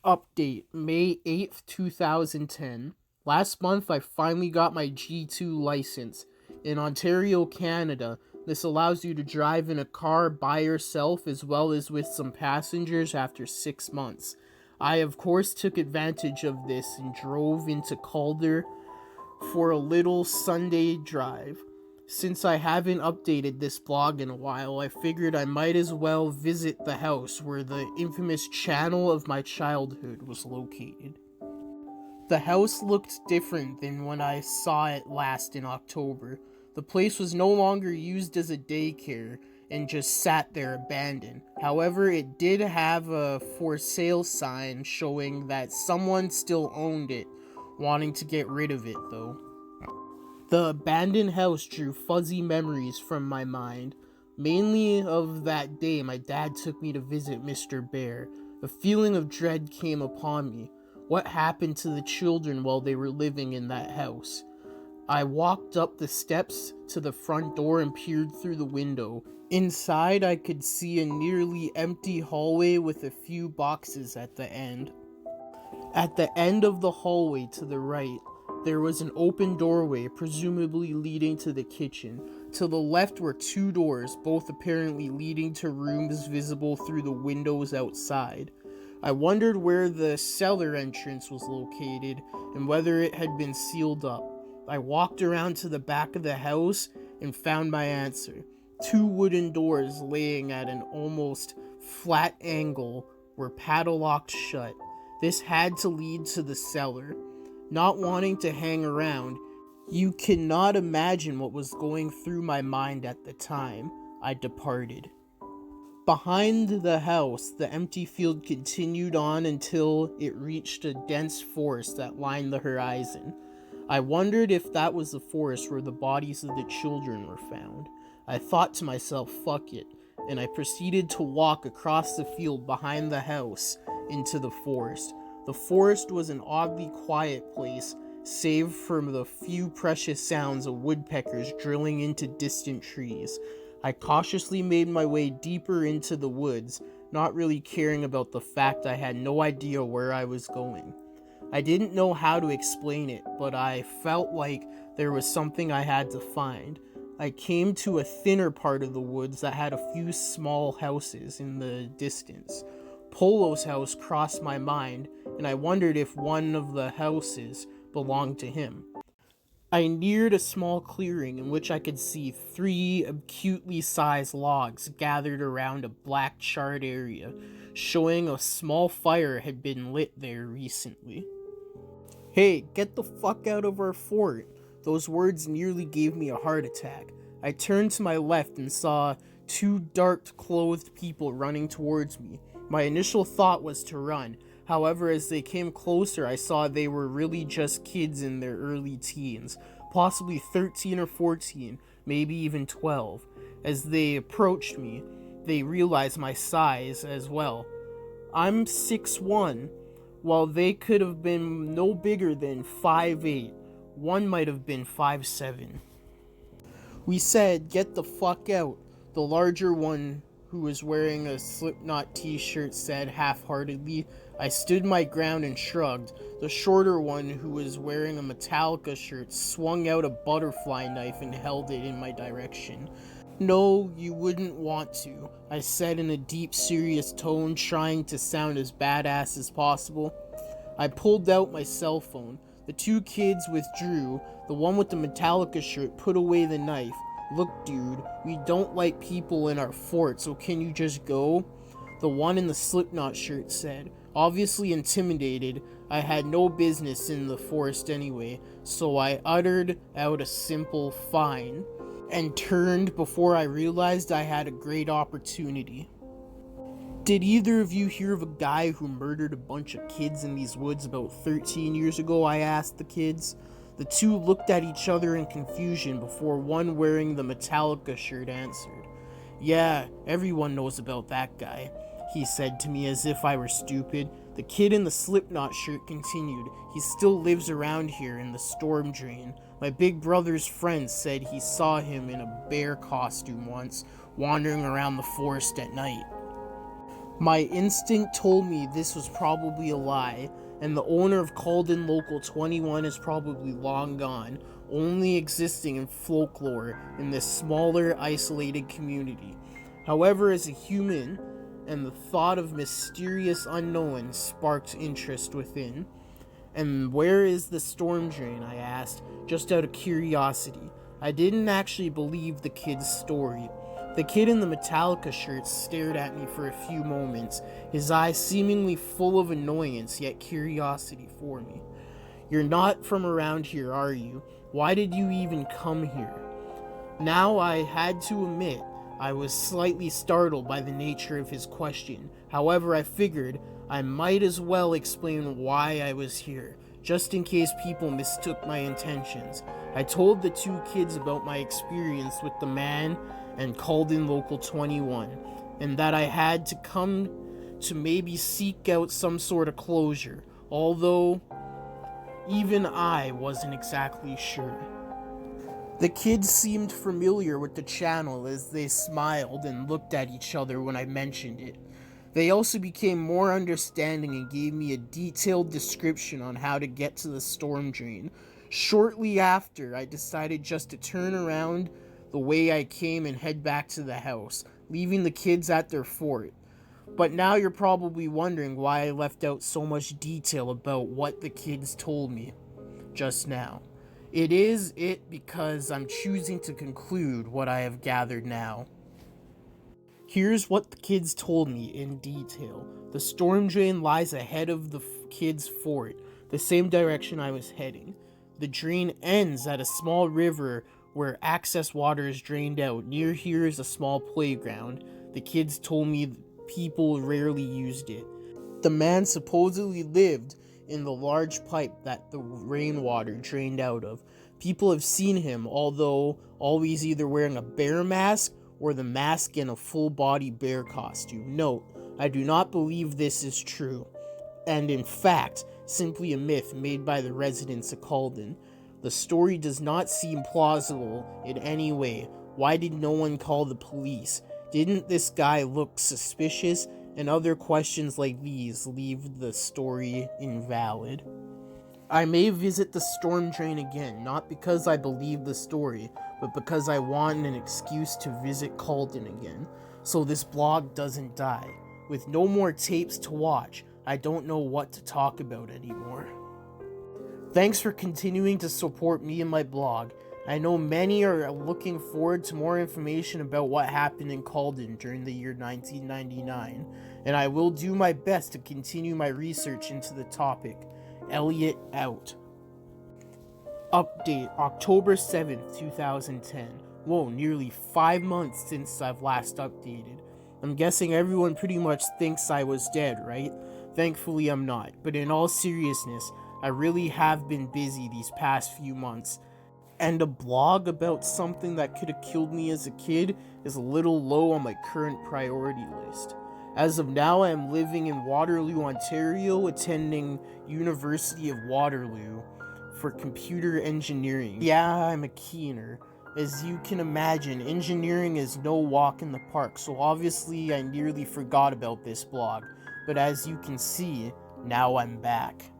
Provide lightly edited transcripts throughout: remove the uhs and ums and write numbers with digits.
Update, May 8th, 2010. Last month, I finally got my G2 license. In Ontario, Canada, this allows you to drive in a car by yourself as well as with some passengers after 6 months. I, of course, took advantage of this and drove into Calder for a little Sunday drive. Since I haven't updated this blog in a while, I figured I might as well visit the house where the infamous channel of my childhood was located. The house looked different than when I saw it last in October. The place was no longer used as a daycare and just sat there abandoned. However, it did have a for sale sign showing that someone still owned it, wanting to get rid of it though. The abandoned house drew fuzzy memories from my mind, mainly of that day my dad took me to visit Mr. Bear. A feeling of dread came upon me. What happened to the children while they were living in that house? I walked up the steps to the front door and peered through the window. Inside, I could see a nearly empty hallway with a few boxes at the end. At the end of the hallway to the right, there was an open doorway, presumably leading to the kitchen. To the left were two doors, both apparently leading to rooms visible through the windows outside. I wondered where the cellar entrance was located and whether it had been sealed up. I walked around to the back of the house and found my answer. Two wooden doors laying at an almost flat angle were padlocked shut. This had to lead to the cellar. Not wanting to hang around, you cannot imagine what was going through my mind at the time. I departed. Behind the house, the empty field continued on until it reached a dense forest that lined the horizon. I wondered if that was the forest where the bodies of the children were found. I thought to myself, fuck it, and I proceeded to walk across the field behind the house into the forest. The forest was an oddly quiet place, save for the few precious sounds of woodpeckers drilling into distant trees. I cautiously made my way deeper into the woods, not really caring about the fact I had no idea where I was going. I didn't know how to explain it, but I felt like there was something I had to find. I came to a thinner part of the woods that had a few small houses in the distance. Polo's house crossed my mind, and I wondered if one of the houses belonged to him. I neared a small clearing in which I could see three acutely sized logs gathered around a black charred area, showing a small fire had been lit there recently. Hey, get the fuck out of our fort! Those words nearly gave me a heart attack. I turned to my left and saw two dark-clothed people running towards me. My initial thought was to run. However, as they came closer, I saw they were really just kids in their early teens, possibly 13 or 14, maybe even 12. As they approached me, they realized my size as well. I'm 6'1", while they could have been no bigger than 5'8". One might have been 5'7". We said, "Get the fuck out." The larger one, who was wearing a Slipknot t-shirt, said half-heartedly. I stood my ground and shrugged. The shorter one, who was wearing a Metallica shirt, swung out a butterfly knife and held it in my direction. "No, you wouldn't want to," I said in a deep, serious tone, trying to sound as badass as possible. I pulled out my cell phone. The two kids withdrew. The one with the Metallica shirt put away the knife. "Look, dude, we don't like people in our fort, so can you just go?" The one in the Slipknot shirt said. Obviously intimidated, I had no business in the forest anyway, so I uttered out a simple "fine," and turned before I realized I had a great opportunity. Did either of you hear of a guy who murdered a bunch of kids in these woods about 13 years ago? I asked the kids. The two looked at each other in confusion before one wearing the Metallica shirt answered. "Yeah, everyone knows about that guy," he said to me as if I were stupid. The kid in the Slipknot shirt continued. "He still lives around here in the storm drain. My big brother's friend said he saw him in a bear costume once, wandering around the forest at night." My instinct told me this was probably a lie, and the owner of Calden Local 21 is probably long gone, only existing in folklore in this smaller, isolated community. However, as a human, and the thought of mysterious unknowns sparked interest within. And where is the storm drain? I asked, just out of curiosity. I didn't actually believe the kid's story. The kid in the Metallica shirt stared at me for a few moments, his eyes seemingly full of annoyance yet curiosity for me. You're not from around here, are you? Why did you even come here? Now I had to admit, I was slightly startled by the nature of his question. However, I figured I might as well explain why I was here, just in case people mistook my intentions. I told the two kids about my experience with the man and called in Local 21, and that I had to come to maybe seek out some sort of closure, although even I wasn't exactly sure. The kids seemed familiar with the channel as they smiled and looked at each other when I mentioned it. They also became more understanding and gave me a detailed description on how to get to the storm drain. Shortly after, I decided just to turn around the way I came and head back to the house, leaving the kids at their fort. But now you're probably wondering why I left out so much detail about what the kids told me just now. It is because I'm choosing to conclude what I have gathered now. Here's what the kids told me in detail. The storm drain lies ahead of the kids' fort, the same direction I was heading. The drain ends at a small river where access water is drained out. Near here is a small playground. The kids told me people rarely used it. The man supposedly lived in the large pipe that the rainwater drained out of. People have seen him, although always either wearing a bear mask or the mask in a full-body bear costume. Note, I do not believe this is true, and in fact, simply a myth made by the residents of Calden. The story does not seem plausible in any way. Why did no one call the police? Didn't this guy look suspicious? And other questions like these leave the story invalid. I may visit the storm drain again, not because I believe the story, but because I want an excuse to visit Calden again, so this blog doesn't die. With no more tapes to watch, I don't know what to talk about anymore. Thanks for continuing to support me and my blog. I know many are looking forward to more information about what happened in Calden during the year 1999, and I will do my best to continue my research into the topic. Elliot out. Update October 7th, 2010. Whoa, nearly 5 months since I've last updated. I'm guessing everyone pretty much thinks I was dead, right? Thankfully I'm not, but in all seriousness, I really have been busy these past few months. And a blog about something that could have killed me as a kid is a little low on my current priority list. As of now, I am living in Waterloo, Ontario, attending University of Waterloo for computer engineering. Yeah, I'm a keener. As you can imagine, engineering is no walk in the park, so obviously I nearly forgot about this blog. But as you can see, now I'm back.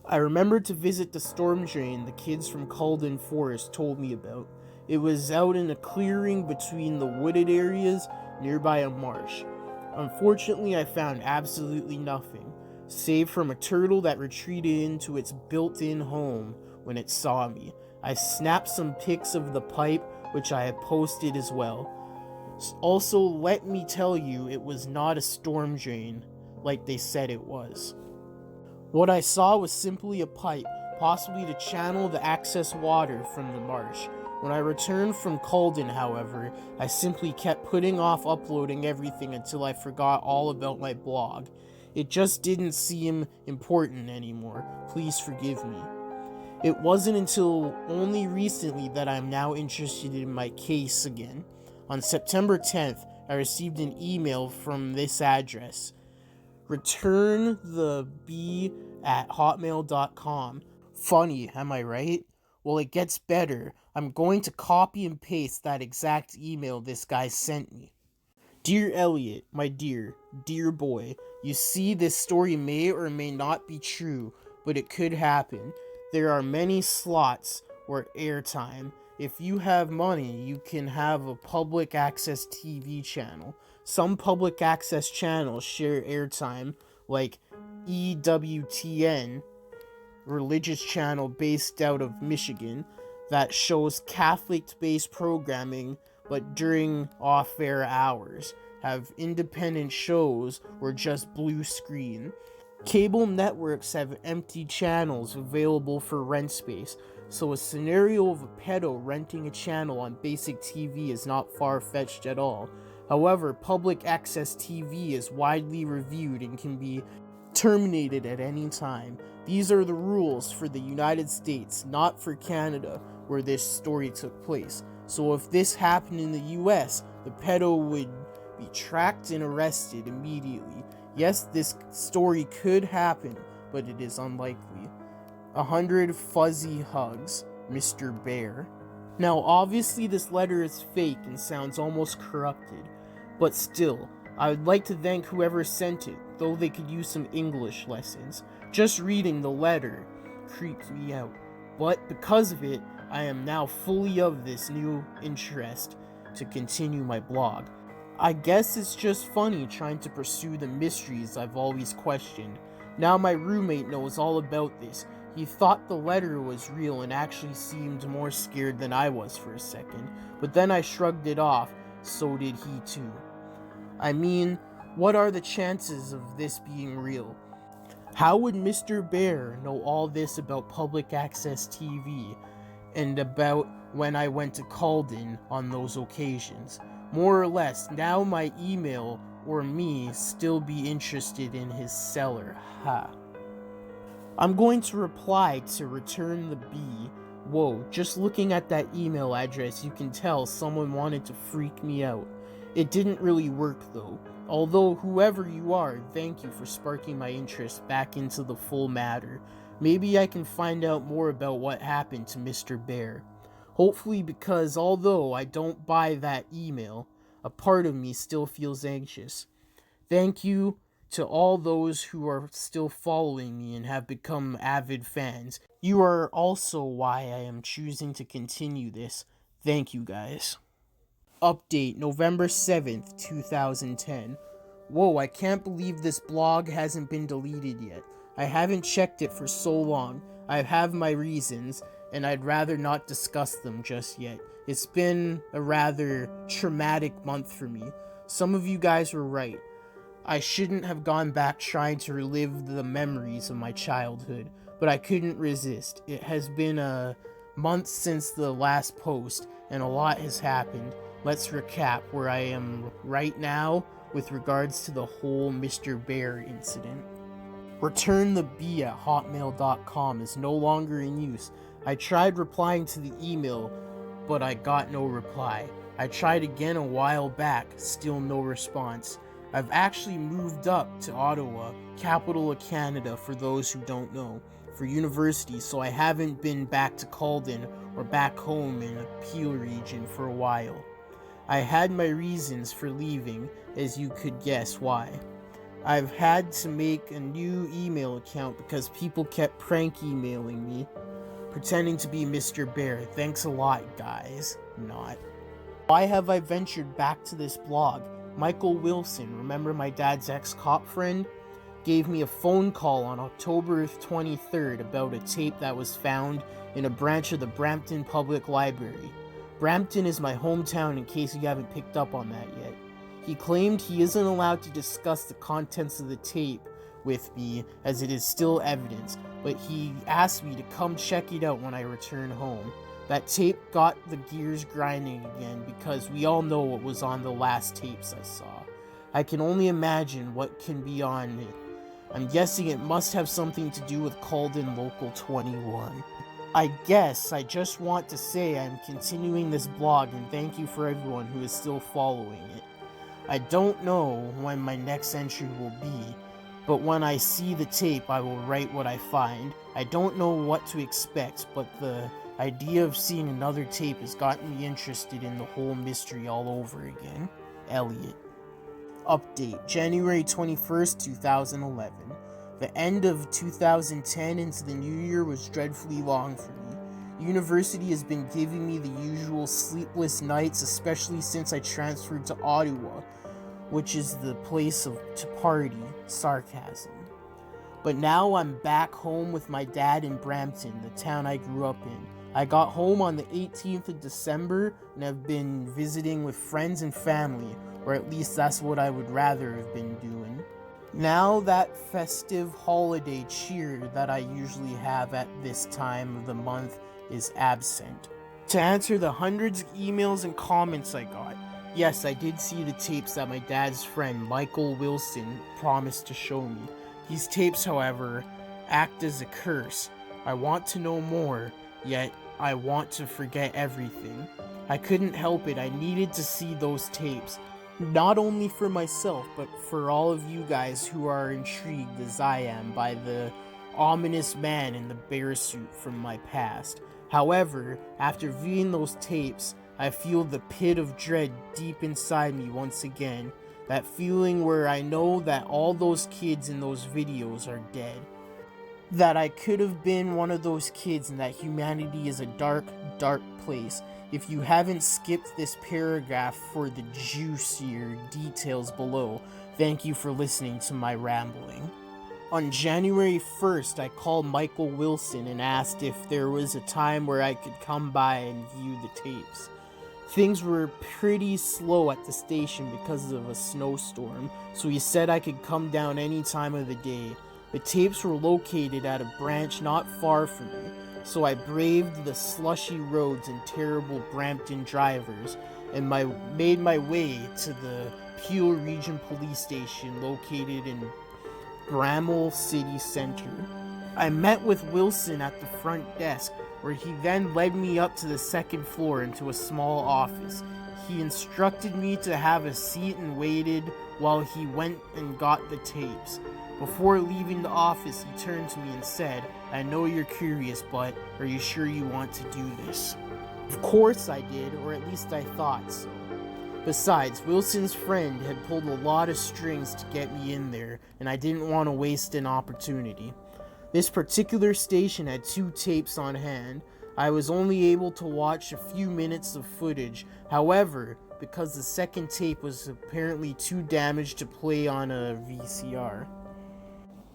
I remembered to visit the storm drain the kids from Calden Forest told me about. It was out in a clearing between the wooded areas nearby a marsh. Unfortunately, I found absolutely nothing, save from a turtle that retreated into its built-in home when it saw me. I snapped some pics of the pipe, which I had posted as well. Also, let me tell you, it was not a storm drain like they said it was. What I saw was simply a pipe, possibly to channel the excess water from the marsh. When I returned from Calden, however, I simply kept putting off uploading everything until I forgot all about my blog. It just didn't seem important anymore. Please forgive me. It wasn't until only recently that I'm now interested in my case again. On September 10th, I received an email from this address. returntheb@hotmail.com. Funny, am I right? Well, it gets better. I'm going to copy and paste that exact email this guy sent me. Dear Elliot, my dear boy, you see, this story may or may not be true, but it could happen. There are many slots or airtime. If you have money, you can have a public access TV channel. Some public access channels share airtime, like EWTN, religious channel based out of Michigan, that shows Catholic-based programming, but during off-air hours, have independent shows or just blue screen. Cable networks have empty channels available for rent space, so a scenario of a pedo renting a channel on basic TV is not far-fetched at all. However, public access TV is widely reviewed and can be terminated at any time. These are the rules for the United States, not for Canada, where this story took place. So if this happened in the US, the pedo would be tracked and arrested immediately. Yes, this story could happen, but it is unlikely. 100 fuzzy hugs, Mr. Bear. Now, obviously this letter is fake and sounds almost corrupted, but still, I would like to thank whoever sent it, though they could use some English lessons. Just reading the letter creeped me out, but because of it, I am now fully of this new interest to continue my blog. I guess it's just funny trying to pursue the mysteries I've always questioned. Now my roommate knows all about this. He thought the letter was real and actually seemed more scared than I was for a second, but then I shrugged it off, so did he too. I mean, what are the chances of this being real? How would Mr. Bear know all this about public access TV and about when I went to Calden on those occasions? More or less, now my email or me still be interested in his cellar. Ha. I'm going to reply to return the bee. Whoa, just looking at that email address, you can tell someone wanted to freak me out. It didn't really work though. Although whoever you are, thank you for sparking my interest back into the full matter. Maybe I can find out more about what happened to Mr. Bear. Hopefully, because although I don't buy that email, a part of me still feels anxious. Thank you to all those who are still following me and have become avid fans. You are also why I am choosing to continue this. Thank you guys. Update November 7th, 2010. Whoa, I can't believe this blog hasn't been deleted yet. I haven't checked it for so long. I have my reasons, and I'd rather not discuss them just yet. It's been a rather traumatic month for me. Some of you guys were right. I shouldn't have gone back trying to relive the memories of my childhood, but I couldn't resist. It has been a month since the last post, and a lot has happened. Let's recap where I am right now with regards to the whole Mr. Bear incident. returnthebee@hotmail.com is no longer in use. I tried replying to the email, but I got no reply. I tried again a while back, still no response. I've actually moved up to Ottawa, capital of Canada for those who don't know, for university, so I haven't been back to Calden or back home in the Peel region for a while. I had my reasons for leaving, as you could guess why. I've had to make a new email account because people kept prank emailing me, pretending to be Mr. Bear. Thanks a lot, guys. Not. Why have I ventured back to this blog? Michael Wilson, remember my dad's ex-cop friend, gave me a phone call on October 23rd about a tape that was found in a branch of the Brampton Public Library. Brampton is my hometown in case you haven't picked up on that yet. He claimed he isn't allowed to discuss the contents of the tape with me as it is still evidence, but he asked me to come check it out when I return home. That tape got the gears grinding again because we all know what was on the last tapes I saw. I can only imagine what can be on it. I'm guessing it must have something to do with Calden Local 21. I guess I just want to say I'm continuing this blog and thank you for everyone who is still following it. I don't know when my next entry will be, but when I see the tape I will write what I find. I don't know what to expect, but the idea of seeing another tape has gotten me interested in the whole mystery all over again. Elliot. Update, January 21st, 2011. The end of 2010 into the new year was dreadfully long for me. University has been giving me the usual sleepless nights, especially since I transferred to Ottawa, which is the place to party. Sarcasm. But now I'm back home with my dad in Brampton, the town I grew up in. I got home on the 18th of December and have been visiting with friends and family, or at least that's what I would rather have been doing. Now that festive holiday cheer that I usually have at this time of the month is absent. To answer the hundreds of emails and comments I got, yes, I did see the tapes that my dad's friend Michael Wilson promised to show me. These tapes, however, act as a curse. I want to know more, yet I want to forget everything. I couldn't help it, I needed to see those tapes. Not only for myself, but for all of you guys who are intrigued as I am by the ominous man in the bear suit from my past. However, after viewing those tapes, I feel the pit of dread deep inside me once again. That feeling where I know that all those kids in those videos are dead. That I could have been one of those kids and that humanity is a dark, dark place. If you haven't skipped this paragraph for the juicier details below, thank you for listening to my rambling. On January 1st, I called Michael Wilson and asked if there was a time where I could come by and view the tapes. Things were pretty slow at the station because of a snowstorm, so he said I could come down any time of the day. The tapes were located at a branch not far from me, so I braved the slushy roads and terrible Brampton drivers and made my way to the Peel Region Police Station located in Bramall City Centre. I met with Wilson at the front desk, where he then led me up to the second floor into a small office. He instructed me to have a seat and waited while he went and got the tapes. Before leaving the office, he turned to me and said, "I know you're curious, but are you sure you want to do this?" Of course I did, or at least I thought so. Besides, Wilson's friend had pulled a lot of strings to get me in there, and I didn't want to waste an opportunity. This particular station had 2 tapes on hand. I was only able to watch a few minutes of footage. However, because the second tape was apparently too damaged to play on a VCR.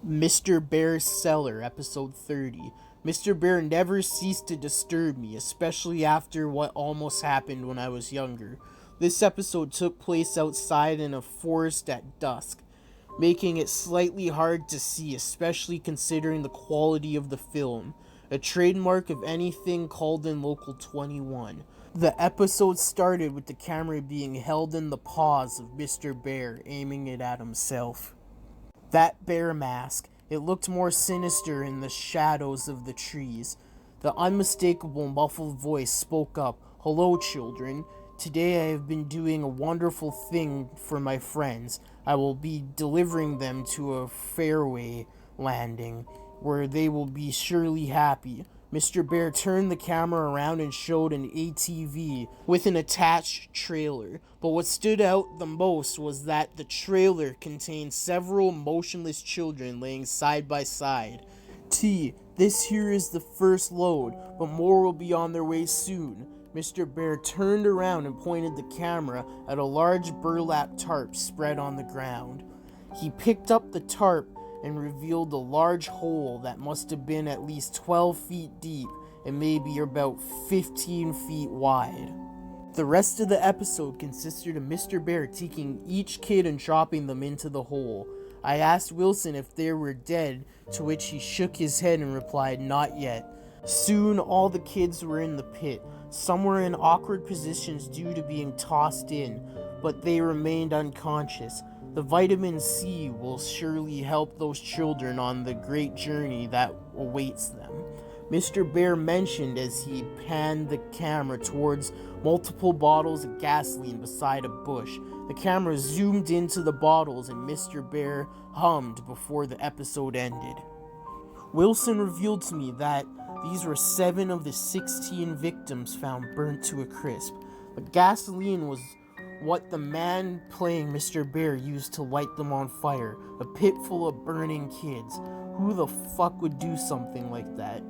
Mr. Bear's Cellar, episode 30. Mr. Bear never ceased to disturb me, especially after what almost happened when I was younger. This episode took place outside in a forest at dusk, making it slightly hard to see, especially considering the quality of the film, a trademark of anything called in Local 21. The episode started with the camera being held in the paws of Mr. Bear, aiming it at himself. That bear mask, it looked more sinister in the shadows of the trees. The unmistakable muffled voice spoke up, "Hello, children. Today I have been doing a wonderful thing for my friends. I will be delivering them to a fairway landing, where they will be surely happy." Mr. Bear turned the camera around and showed an ATV with an attached trailer. But what stood out the most was that the trailer contained several motionless children laying side by side. This here is the first load, but more will be on their way soon." Mr. Bear turned around and pointed the camera at a large burlap tarp spread on the ground. He picked up the tarp and revealed a large hole that must have been at least 12 feet deep and maybe about 15 feet wide. The rest of the episode consisted of Mr. Bear taking each kid and dropping them into the hole. I asked Wilson if they were dead, to which he shook his head and replied, "Not yet." Soon all the kids were in the pit. Some were in awkward positions due to being tossed in, but they remained unconscious. The vitamin C will surely help those children on the great journey that awaits them. Mr. Bear mentioned as he panned the camera towards multiple bottles of gasoline beside a bush. The camera zoomed into the bottles and Mr. Bear hummed before the episode ended. Wilson revealed to me that these were 7 of the 16 victims found burnt to a crisp. The gasoline was what the man playing Mr. Bear used to light them on fire. A pit full of burning kids. Who the fuck would do something like that?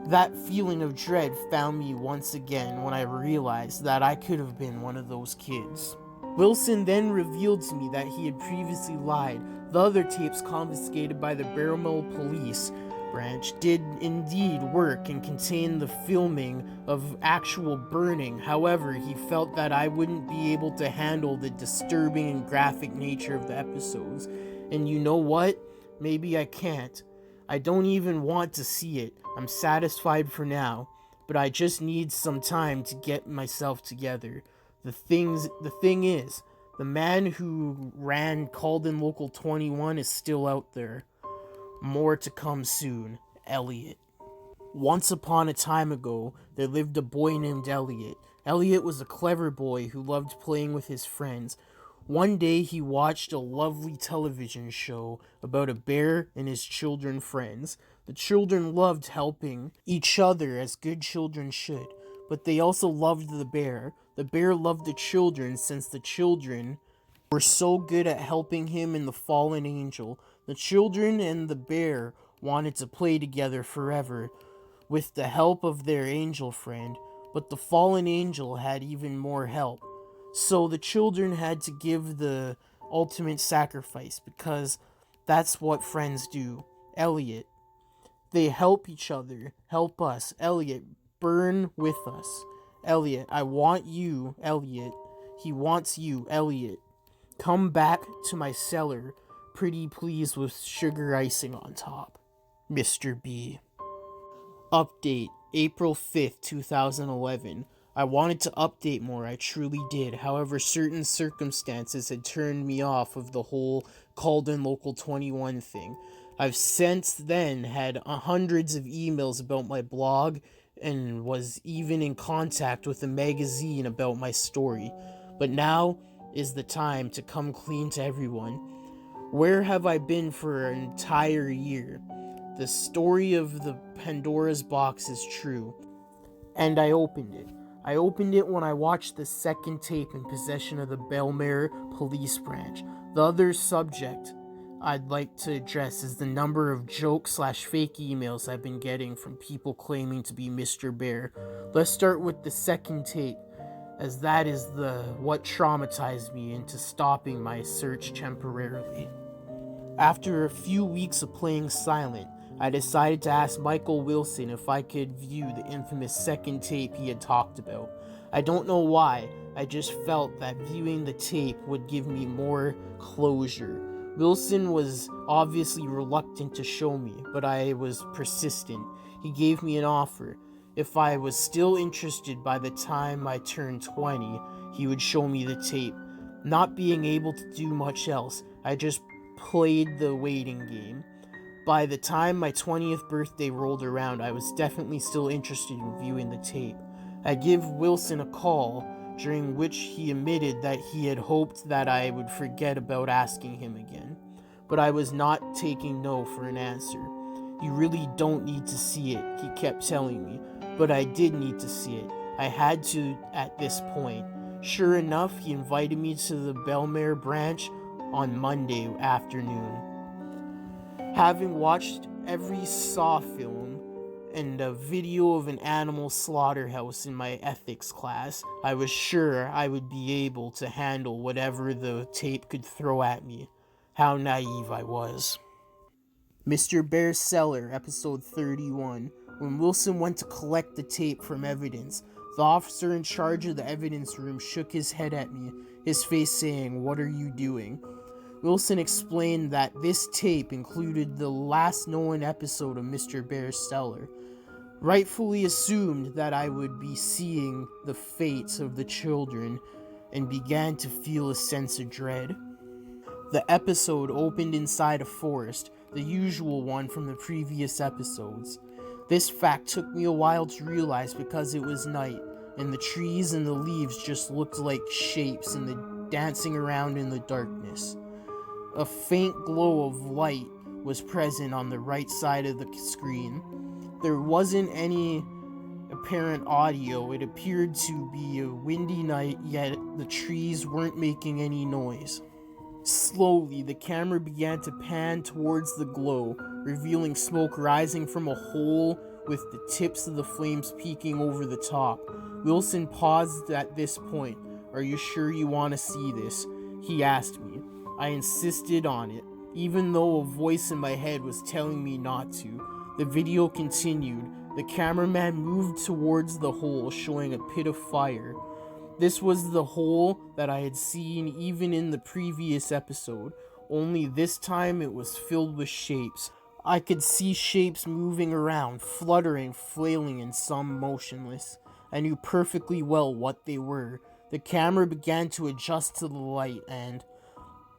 That feeling of dread found me once again when I realized that I could have been one of those kids. Wilson then revealed to me that he had previously lied. The other tapes confiscated by the Barrowmill Police branch did indeed work and contain the filming of actual burning. However, he felt that I wouldn't be able to handle the disturbing and graphic nature of the episodes. And you know what? Maybe I can't. I don't even want to see it. I'm satisfied for now, but I just need some time to get myself together. The thing is, the man who ran Called-in Local 21 is still out there. More to come soon. Elliot. Once upon a time ago, there lived a boy named Elliot. Elliot was a clever boy who loved playing with his friends. One day he watched a lovely television show about a bear and his children friends. The children loved helping each other as good children should, but they also loved the bear. The bear loved the children since the children were so good at helping him and the fallen angel. The children and the bear wanted to play together forever with the help of their angel friend, but the fallen angel had even more help. So the children had to give the ultimate sacrifice because that's what friends do. Elliot. They help each other. Help us. Elliot, burn with us. Elliot, I want you, Elliot. He wants you, Elliot. Come back to my cellar, pretty please with sugar icing on top. Mr. B. Update, April 5th, 2011. I wanted to update more, I truly did. However, certain circumstances had turned me off of the whole Called-in Local 21 thing. I've since then had hundreds of emails about my blog and was even in contact with a magazine about my story. But now is the time to come clean to everyone. Where have I been for an entire year? The story of the Pandora's box is true. And I opened it. I opened it when I watched the second tape in possession of the Belmare Police Branch. The other subject I'd like to address is the number of joke/fake emails I've been getting from people claiming to be Mr. Bear. Let's start with the second tape, as that is what traumatized me into stopping my search temporarily. After a few weeks of playing silent, I decided to ask Michael Wilson if I could view the infamous second tape he had talked about. I don't know why, I just felt that viewing the tape would give me more closure. Wilson was obviously reluctant to show me, but I was persistent. He gave me an offer. If I was still interested by the time I turned 20, he would show me the tape. Not being able to do much else, I just played the waiting game. By the time my 20th birthday rolled around, I was definitely still interested in viewing the tape. I gave Wilson a call, during which he admitted that he had hoped that I would forget about asking him again. But I was not taking no for an answer. You really don't need to see it, he kept telling me, but I did need to see it. I had to at this point. Sure enough, he invited me to the Belmare branch on Monday afternoon. Having watched every Saw film and a video of an animal slaughterhouse in my ethics class, I was sure I would be able to handle whatever the tape could throw at me. How naive I was. Mr. Bear's Cellar, episode 31. When Wilson went to collect the tape from evidence, the officer in charge of the evidence room shook his head at me, his face saying, "What are you doing?" Wilson explained that this tape included the last known episode of Mr. Bear's Cellar. Rightfully assumed that I would be seeing the fates of the children and began to feel a sense of dread. The episode opened inside a forest, the usual one from the previous episodes. This fact took me a while to realize because it was night, and the trees and the leaves just looked like shapes dancing around in the darkness. A faint glow of light was present on the right side of the screen. There wasn't any apparent audio. It appeared to be a windy night, yet the trees weren't making any noise. Slowly, the camera began to pan towards the glow, revealing smoke rising from a hole with the tips of the flames peeking over the top. Wilson paused at this point. "Are you sure you want to see this?" he asked me. I insisted on it, even though a voice in my head was telling me not to. The video continued. The cameraman moved towards the hole, showing a pit of fire. This was the hole that I had seen even in the previous episode, only this time it was filled with shapes. I could see shapes moving around, fluttering, flailing, and some motionless. I knew perfectly well what they were. The camera began to adjust to the light and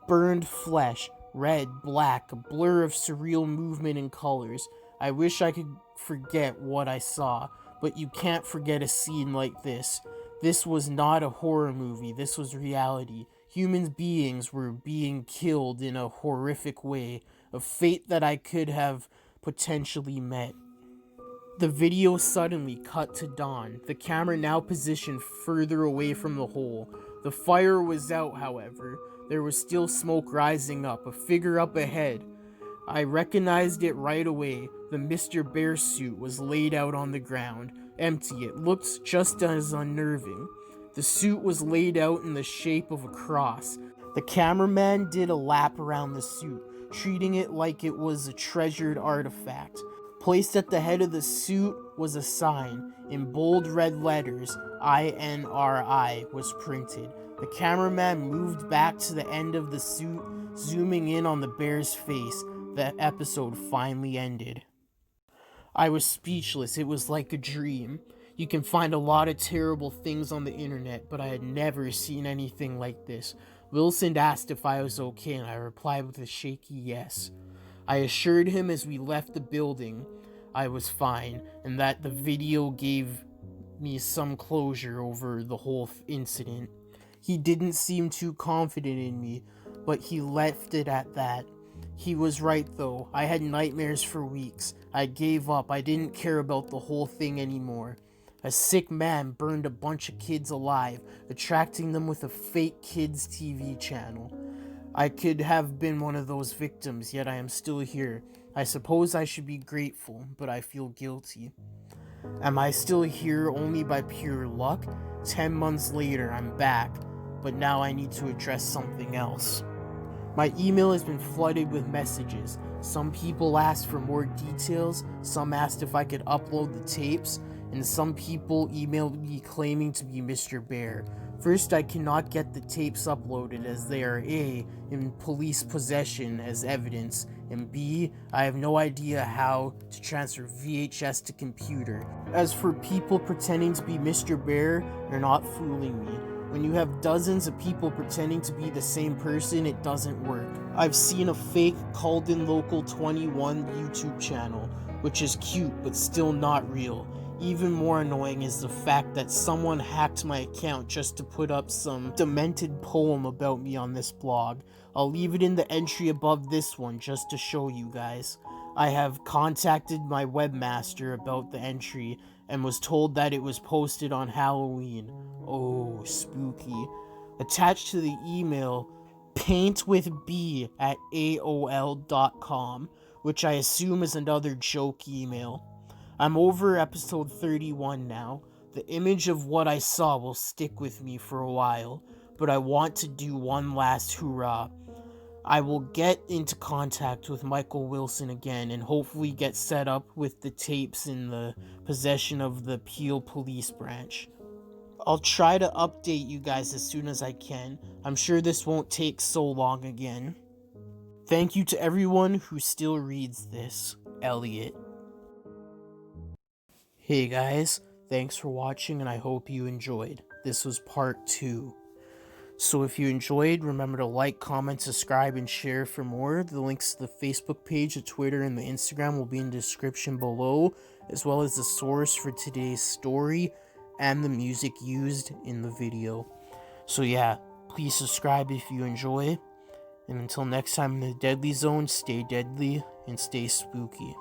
burned flesh, red, black, a blur of surreal movement and colors. I wish I could forget what I saw, but you can't forget a scene like this. This was not a horror movie, this was reality. Human beings were being killed in a horrific way, a fate that I could have potentially met. The video suddenly cut to dawn, the camera now positioned further away from the hole. The fire was out, however. There was still smoke rising up, a figure up ahead. I recognized it right away. The Mr.Bear suit was laid out on the ground, empty. It looked just as unnerving. The suit was laid out in the shape of a cross. The cameraman did a lap around the suit, treating it like it was a treasured artifact. Placed at the head of the suit was a sign. In bold red letters, INRI was printed. The cameraman moved back to the end of the suit, zooming in on the bear's face. The episode finally ended. I was speechless. It was like a dream. You can find a lot of terrible things on the internet, but I had never seen anything like this. Wilson asked if I was okay, and I replied with a shaky yes. I assured him as we left the building I was fine, and that the video gave me some closure over the whole incident. He didn't seem too confident in me, but he left it at that. He was right though. I had nightmares for weeks. I gave up. I didn't care about the whole thing anymore. A sick man burned a bunch of kids alive, attracting them with a fake kids TV channel. I could have been one of those victims, yet I am still here. I suppose I should be grateful, but I feel guilty. Am I still here only by pure luck? 10 months later, I'm back, but now I need to address something else. My email has been flooded with messages. Some people asked for more details, some asked if I could upload the tapes, and some people emailed me claiming to be Mr. Bear. First, I cannot get the tapes uploaded as they are A, in police possession as evidence, and B, I have no idea how to transfer VHS to computer. As for people pretending to be Mr. Bear, you're not fooling me. When you have dozens of people pretending to be the same person, it doesn't work. I've seen a fake Calden Local 21 YouTube channel, which is cute but still not real. Even more annoying is the fact that someone hacked my account just to put up some demented poem about me on this blog. I'll leave it in the entry above this one just to show you guys. I have contacted my webmaster about the entry and was told that it was posted on Halloween. Oh, spooky. Attached to the email, paintwithb@aol.com, which I assume is another joke email. I'm over episode 31 now. The image of what I saw will stick with me for a while, but I want to do one last hurrah. I will get into contact with Michael Wilson again and hopefully get set up with the tapes in the possession of the Peel Police Branch. I'll try to update you guys as soon as I can. I'm sure this won't take so long again. Thank you to everyone who still reads this. Elliot. Hey guys, thanks for watching and I hope you enjoyed. This was part 2. So if you enjoyed, remember to like, comment, subscribe, and share for more. The links to the Facebook page, the Twitter, and the Instagram will be in the description below, as well as the source for today's story and the music used in the video. So yeah, please subscribe if you enjoy. And until next time in the Deadly Zone, stay deadly and stay spooky.